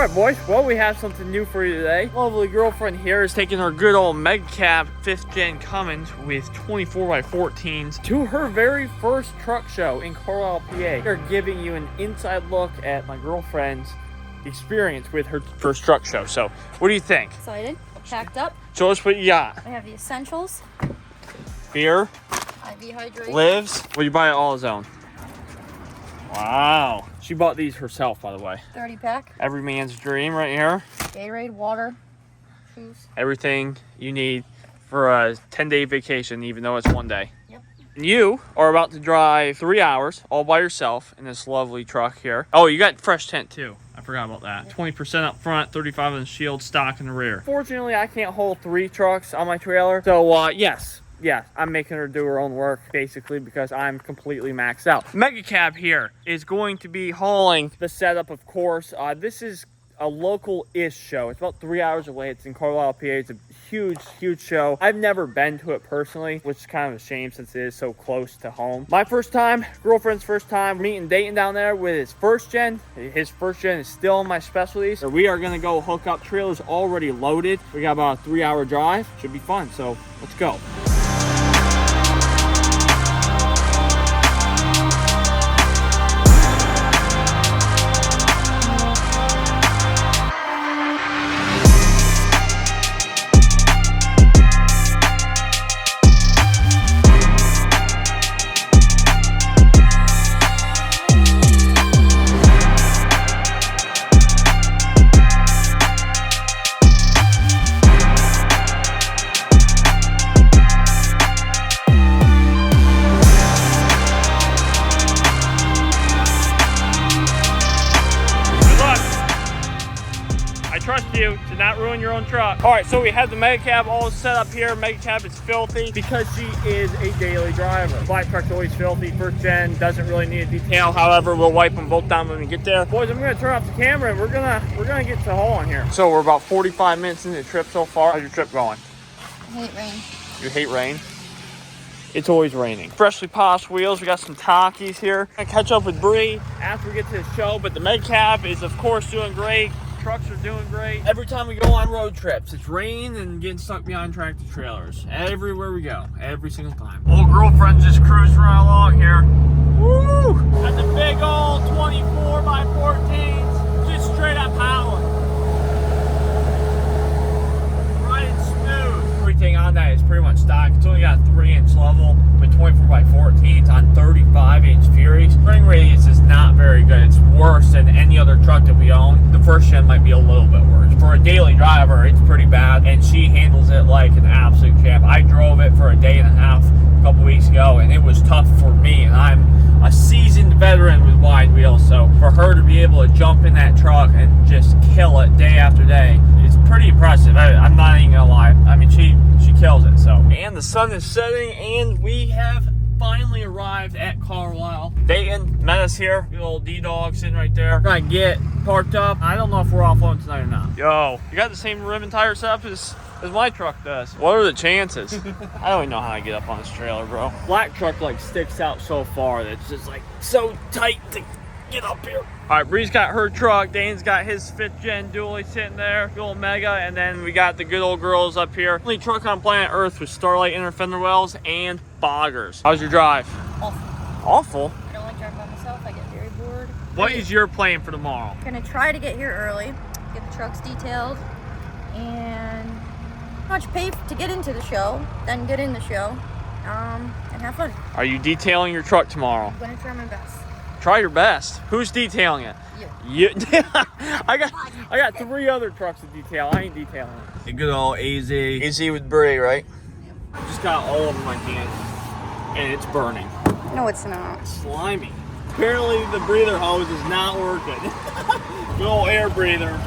right, boys. Well, we have something new for you today. Lovely girlfriend here is taking her good old Mega Cab 5th Gen Cummins with 24x14s to her very first truck show in Carlisle, PA. They're giving you an inside look at my girlfriend's experience with her first truck show. So, what do you think? Excited, packed up. Show us what you got. I have the essentials. Beer. IV hydration. Lives. Well, you buy it all his own. Wow. She bought these herself, by the way. 30 pack. Every man's dream right here. Gatorade, water, shoes. Everything you need for a 10-day vacation, even though it's one day. Yep. You are about to drive 3 hours all by yourself in this lovely truck here. Oh, you got fresh tint too. I forgot about that. 20% up front, 35 on the shield, stock in the rear. Fortunately, I can't hold 3 trucks on my trailer. So, yes, I'm making her do her own work, basically, because I'm completely maxed out. Mega Cab here is going to be hauling the setup, of course. This is a local-ish show. It's about 3 hours away. It's in Carlisle, PA. It's a huge show. I've never been to it personally, which is kind of a shame since it is so close to home. My first time, girlfriend's first time, meeting Dayton down there with his first gen. His first gen is still in my specialties. So we are going to go hook up. Trailer's already loaded. We got about a 3-hour drive. Should be fun. So let's go. Trust you to not ruin your own truck. All right, so we have the Mega Cab all set up here. Mega Cab is filthy because she is a daily driver. Black truck's always filthy. First gen doesn't really need a detail. However, we'll wipe them both down when we get there. Boys, I'm gonna turn off the camera and we're gonna get to haul on here. So we're about 45 minutes into the trip so far. How's your trip going? I hate rain. You hate rain? It's always raining. Freshly polished wheels. We got some Takis here. I'm gonna catch up with Bre after we get to the show, but the Mega Cab is of course doing great. Trucks are doing great. Every time we go on road trips, it's rain and getting stuck behind tractor trailers. Everywhere we go, every single time. Old girlfriend's just cruising right along here. Woo! Got the big old 24x14s, just straight up power. Riding smooth. Everything on that is pretty much stock. It's only got a 3-inch level with 24x14s on 35-inch Furies. Spring radius is not very good. It's worse than any other truck that we own. The first gen might be a little bit worse. For a daily driver, it's pretty bad, and she handles it like an absolute champ. I drove it for a day and a half a couple weeks ago, and it was tough for me, and I'm a seasoned veteran with wide wheels, so for her to be able to jump in that truck and just kill it day after day, it's pretty impressive. I'm not even gonna lie. I mean, she kills it. So, and the sun is setting, and we have finally arrived at Carlisle. Dayton met us here. Good old D-Dog sitting right there. We're gonna get parked up. I don't know if we're offloading tonight or not. Yo, you got the same rim and tire setup as my truck does. What are the chances? I don't even know how to get up on this trailer, bro. Black truck like sticks out so far that it's just like so tight to get up here. All right, Bree's got her truck. Dane's got his 5th gen dually sitting there. Good old Mega. And then we got the good old girls up here. Only truck on planet Earth with Starlight inner fender wells and boggers. How's your drive? Awful. Awful? I don't like driving by myself. I get very bored. What is your plan for tomorrow? Gonna try to get here early, get the trucks detailed, and pretty much pay to get into the show, then get in the show, and have fun. Are you detailing your truck tomorrow? I'm gonna try my best. Try your best. Who's detailing it? You. I got 3 other trucks to detail. I ain't detailing it. A good old AZ. AZ with Bre, right? Yep. Just got all of them in my hand, and it's burning. No, it's not. It's slimy. Apparently the breather hose is not working. Good old air breather.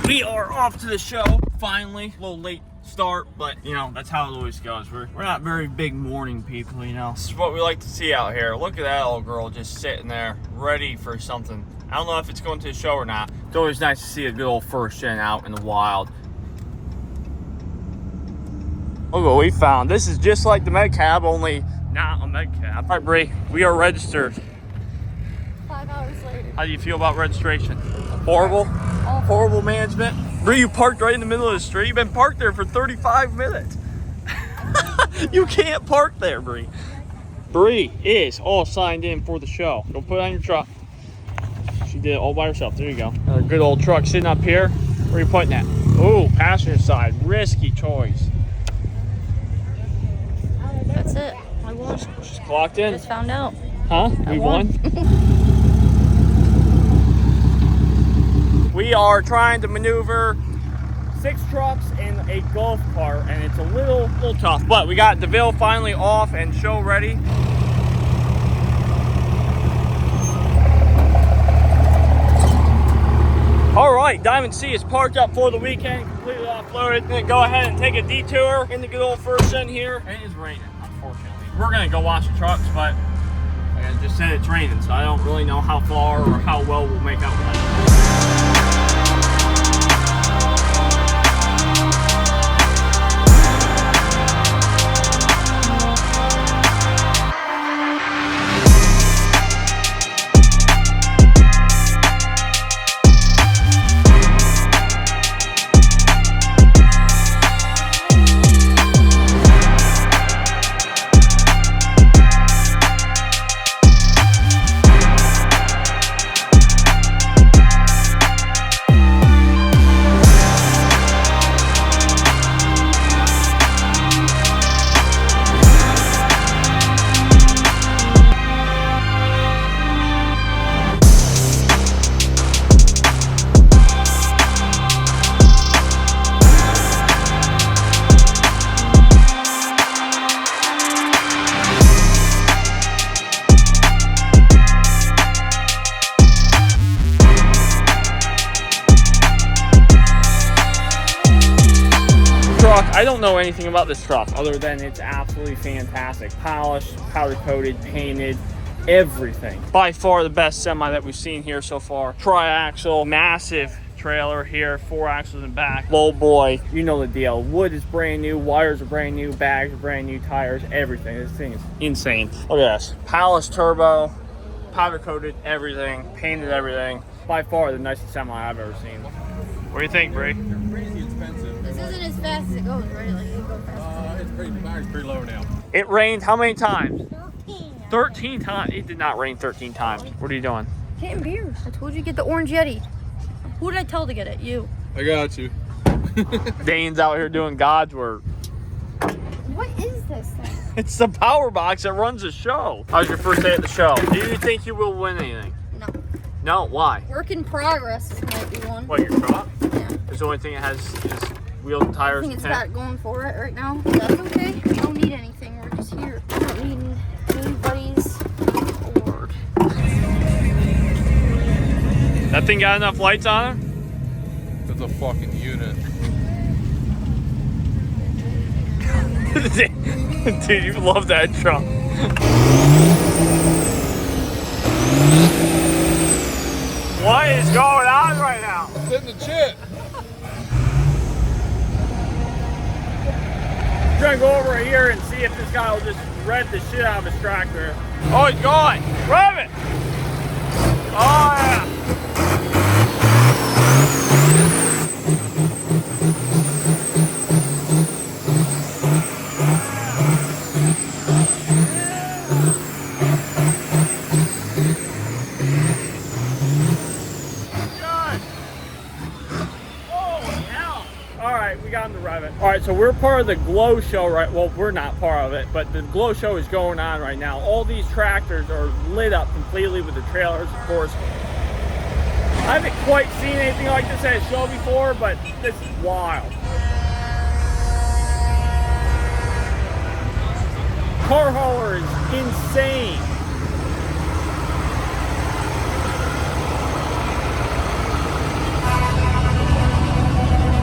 We are off to the show, finally. A little late start, but you know, that's how it always goes. We're not very big morning people, you know. This is what we like to see out here. Look at that old girl just sitting there, ready for something. I don't know if it's going to the show or not. It's always nice to see a good old first gen out in the wild. Look what we found. This is just like the Mega Cab, only not a Mega Cab. All right, Bre, we are registered. 5 hours later. How do you feel about registration? Horrible? Awful. Horrible management? Bree, you parked right in the middle of the street. You've been parked there for 35 minutes. You can't park there, Bree. Bree is all signed in for the show. Go put it on your truck. She did it all by herself. There you go. Another good old truck sitting up here. Where are you putting that? Oh, passenger side. Risky choice. That's it. I won. Just clocked in. Just found out. Huh? We won? We are trying to maneuver 6 trucks and a golf cart, and it's a little tough. But we got DeVille finally off and show ready. All right, Diamond C is parked up for the weekend, completely offloaded. Gonna go ahead and take a detour in the good old first end here. And it is raining, unfortunately. We're gonna go wash the trucks, but like I just said, it's raining, so I don't really know how far or how well we'll make out with that. I don't know anything about this truck other than it's absolutely fantastic. Polished, powder coated, painted, everything. By far the best semi that we've seen here so far. Tri-axle, massive trailer here, 4 axles in back. Low boy, you know the deal. Wood is brand new, wires are brand new, bags are brand new, tires, everything. This thing is insane. Look at this. Polished turbo, powder coated everything, painted everything. By far the nicest semi I've ever seen. What do you think, Bree? Crazy expensive. This isn't as fast as it goes, right? Like, it goes fast. It's pretty, the battery's pretty low now. It rained how many times? 13. 13 times. It did not rain 13 times. What are you doing? Getting beers. I told you to get the orange Yeti. Who did I tell to get it? You. I got you. Dane's out here doing God's work. What is this thing? It's the power box that runs the show. How's your first day at the show? Do you think you will win anything? No. No, why? Work in progress might be one. What, your truck? Yeah. It's the only thing it has is wheels and tires I think and it's tent. got it going for it right now. That's okay. We don't need anything. We're just here. We don't need anybody's award. That thing got enough lights on it? That's a fucking unit. Dude, you love that truck. What is going on right now? It's in the chit. We're gonna go over here and see if this guy will just rev the shit out of his tractor. Oh, he's going! Rev it! Oh, yeah! All right, so we're part of the Glow Show, right? Well, we're not part of it, but the Glow Show is going on right now. All these tractors are lit up completely with the trailers, of course. I haven't quite seen anything like this at a show before, but this is wild. Car hauler is insane.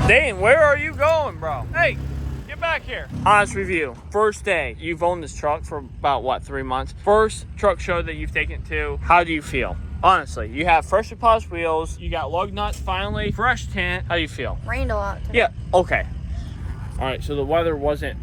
Dane, where are you going, bro? Hey, get back here. Honest review. First day, you've owned this truck for about, what, 3 months? First truck show that you've taken it to, how do you feel? Honestly, you have freshly polished wheels, you got lug nuts finally, fresh tint. How do you feel? Rained a lot today. Yeah, okay. All right, so the weather wasn't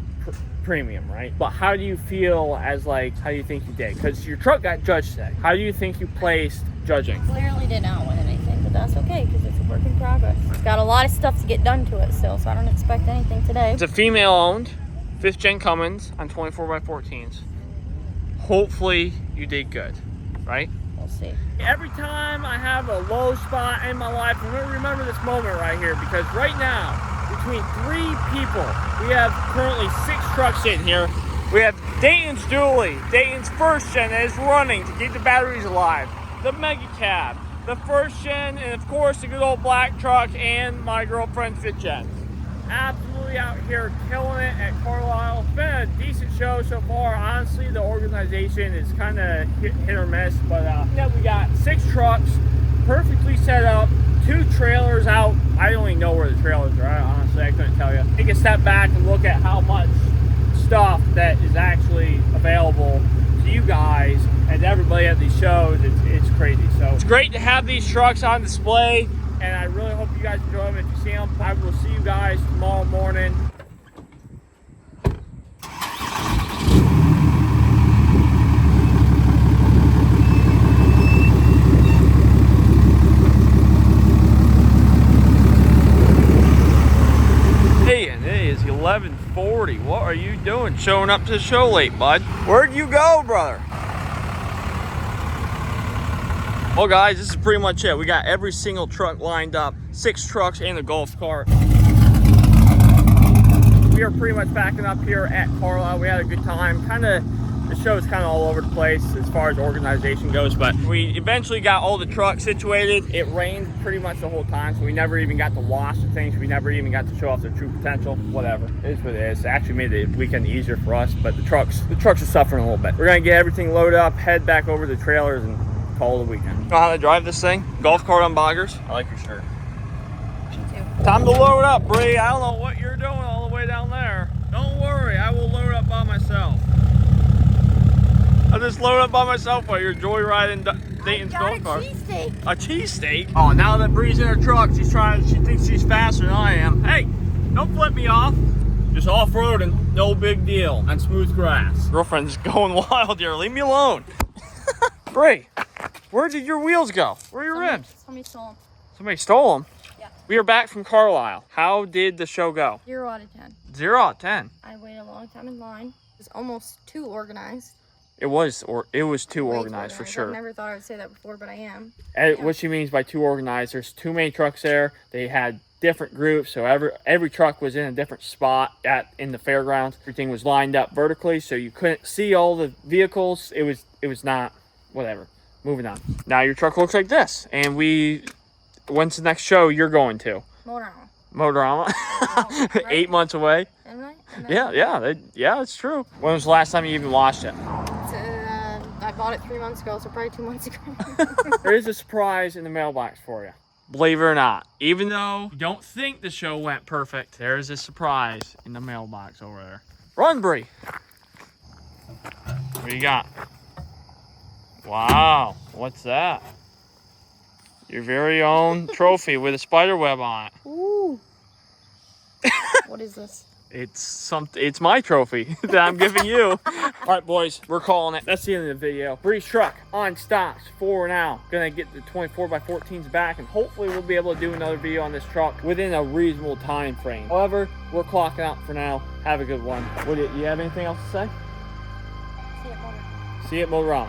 premium, right? But how do you feel as, like, how do you think you did? Because your truck got judged today. How do you think you placed judging. Clearly did not win anything, but that's okay because it's a work in progress. It's got a lot of stuff to get done to it still, so I don't expect anything today. It's a female-owned 5th gen Cummins on 24x14s. Hopefully you did good, right? We'll see. Every time I have a low spot in my life, I'm gonna remember this moment right here, because right now, between 3 people, we have currently 6 trucks in here. We have Dayton's dually, Dayton's 1st gen that is running to keep the batteries alive, the Mega Cab, the 1st gen, and of course the good old black truck, and my girlfriend's 5th gen. Absolutely out here killing it at Carlisle. It's been a decent show so far. Honestly, the organization is kind of hit or miss, but we got 6 trucks perfectly set up, 2 trailers out. I don't even know where the trailers are. Honestly, I couldn't tell you. Take a step back and look at how much stuff that is actually available to you guys and everybody at these shows. It's crazy. So it's great to have these trucks on display, and I really hope you guys enjoy them. If you see them, I will see you guys tomorrow morning. Hey, and it is 11:40. What are you doing showing up to the show late, bud? Where'd you go, brother? Well, guys, this is pretty much it. We got every single truck lined up, 6 trucks and a golf cart. We are pretty much backing up here at Carlisle. We had a good time. The show is kind of all over the place as far as organization goes, but we eventually got all the trucks situated. It rained pretty much the whole time, so we never even got to wash the things. We never even got to show off their true potential. Whatever, it is what it is. It actually made the weekend easier for us, but the trucks are suffering a little bit. We're gonna get everything loaded up, head back over to the trailers, and call it a weekend. You know how to drive this thing? Golf cart on boggers? I like your shirt. Me too. Time to load up, Bre. I don't know what you're doing all the way down there. Don't worry, I will load up by myself. I'll just load up by myself while you're joyriding Dayton's golf cart. I got a cheesesteak. A cheesesteak? Oh, now that Bre's in her truck, she thinks she's faster than I am. Hey, don't flip me off. Just off-roading, no big deal, on smooth grass. Girlfriend's going wild here, leave me alone. Bre, where did your wheels go? Where are your rims? Somebody stole them. Somebody stole them? Yeah. We are back from Carlisle. How did the show go? 0 out of 10. 0 out of 10. I waited a long time in line. It was almost too organized. It was too Way too organized for sure. I never thought I would say that before, but I am. And what she means by too organized, there's too many trucks there. They had different groups, so every truck was in a different spot in the fairgrounds. Everything was lined up vertically, so you couldn't see all the vehicles. It was not, whatever. Moving on. Now your truck looks like this, and when's the next show you're going to? Motorama. Right? 8 months away. Am I? Yeah, it's true. When was the last time you even watched it? I bought it 3 months ago, so probably 2 months ago. There is a surprise in the mailbox for you. Believe it or not, even though you don't think the show went perfect, there is a surprise in the mailbox over there. Run, Bre. What do you got? Wow, what's that? Your very own trophy with a spider web on it. Ooh. What is this? It's my trophy that I'm giving you. All right, boys, we're calling it. That's the end of the video. Bre's truck on stocks for now. Gonna get the 24x14s back, and hopefully we'll be able to do another video on this truck within a reasonable time frame. However, we're clocking out for now. Have a good one. You have anything else to say? See it, Motor. See you at Motorama.